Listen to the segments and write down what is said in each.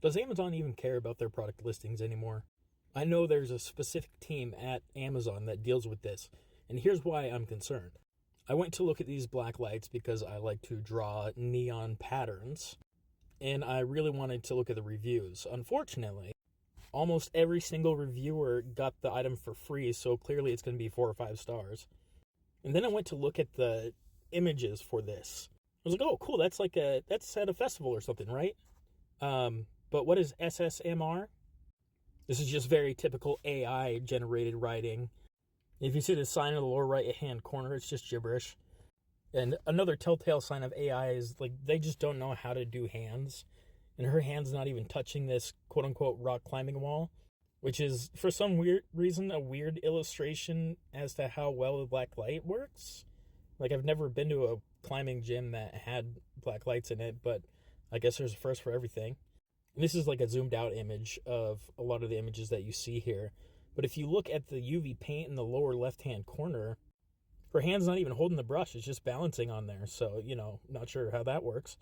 Does Amazon even care about their product listings anymore? I know there's a specific team at Amazon that deals with this, and here's why I'm concerned. I went to look at these black lights because I like to draw neon patterns, and I really wanted to look at the reviews. Unfortunately, almost every single reviewer got the item for free, so clearly it's going to be 4 or 5 stars. And then I went to look at the images for this. I was like, oh, cool, that's at a festival or something, right? But what is SSMR? This is just very typical AI-generated writing. If you see the sign in the lower right-hand corner, it's just gibberish. And another telltale sign of AI is, like, they just don't know how to do hands. And her hand's not even touching this quote-unquote rock climbing wall, which is, for some weird reason, a weird illustration as to how well the black light works. Like, I've never been to a climbing gym that had black lights in it, but I guess there's a first for everything. And this is like a zoomed out image of a lot of the images that you see here. But if you look at the UV paint in the lower left-hand corner, her hand's not even holding the brush. It's just balancing on there. So, not sure how that works.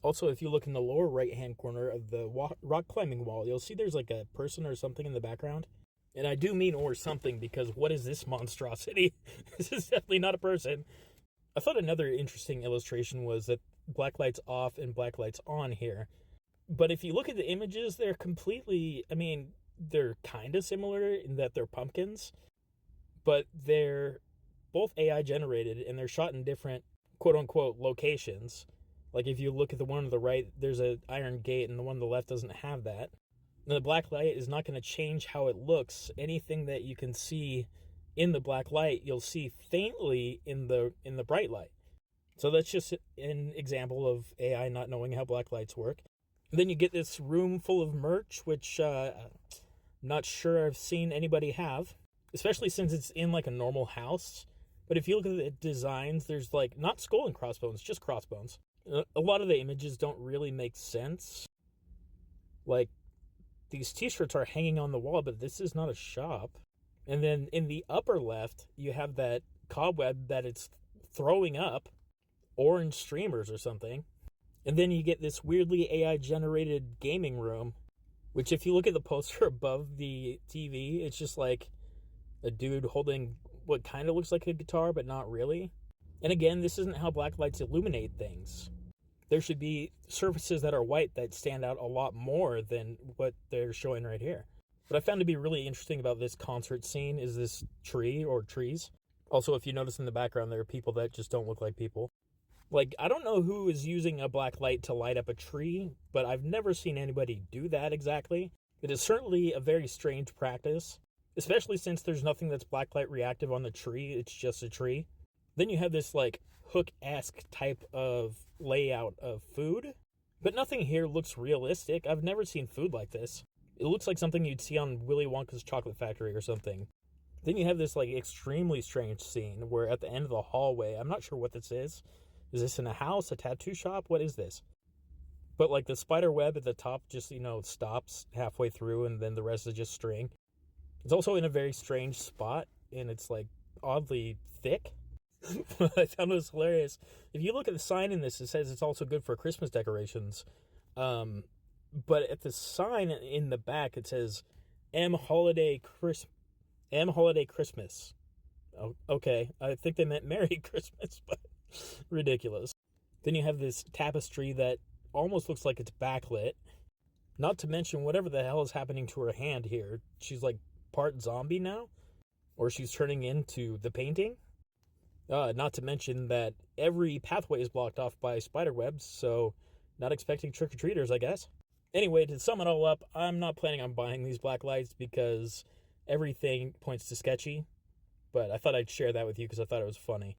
Also, if you look in the lower right-hand corner of the rock climbing wall, you'll see there's like a person or something in the background. And I do mean or something, because what is this monstrosity? This is definitely not a person. I thought another interesting illustration was that black lights off and black lights on here. But if you look at the images, they're completely, they're kind of similar in that they're pumpkins, but they're both AI generated and they're shot in different quote unquote locations. Like if you look at the one on the right, there's an iron gate, and the one on the left doesn't have that. And the black light is not going to change how it looks. Anything that you can see in the black light, you'll see faintly in the bright light. So that's just an example of AI not knowing how black lights work. And then you get this room full of merch, which not sure I've seen anybody have, especially since it's in like a normal house. But if you look at the designs, there's like not skull and crossbones, just crossbones. A lot of the images don't really make sense. Like, these t-shirts are hanging on the wall, but this is not a shop. And then in the upper left, you have that cobweb that it's throwing up, orange streamers or something. And then you get this weirdly AI-generated gaming room, which if you look at the poster above the TV, it's just like a dude holding what kind of looks like a guitar, but not really. And again, this isn't how black lights illuminate things. There should be surfaces that are white that stand out a lot more than what they're showing right here. What I found to be really interesting about this concert scene is this tree or trees. Also, if you notice in the background, there are people that just don't look like people. Like, I don't know who is using a black light to light up a tree, but I've never seen anybody do that exactly. It is certainly a very strange practice, especially since there's nothing that's blacklight reactive on the tree. It's just a tree. Then you have this, like, Hook-esque type of layout of food, but nothing here looks realistic. I've never seen food like this. It looks like something you'd see on Willy Wonka's Chocolate Factory or something. Then you have this, like, extremely strange scene where at the end of the hallway, I'm not sure what this is. Is this in a house, a tattoo shop? What is this? But, like, the spider web at the top just, stops halfway through, and then the rest is just string. It's also in a very strange spot, and it's, like, oddly thick. I found this hilarious. If you look at the sign in this, it says it's also good for Christmas decorations. But at the sign in the back, it says M Holiday Christmas. Oh, okay, I think they meant Merry Christmas, but ridiculous. Then you have this tapestry that almost looks like it's backlit. Not to mention whatever the hell is happening to her hand here. She's like part zombie now, or she's turning into the painting. Not to mention that every pathway is blocked off by spider webs, so not expecting trick-or-treaters, I guess. Anyway, to sum it all up, I'm not planning on buying these black lights because everything points to sketchy, but I thought I'd share that with you because I thought it was funny.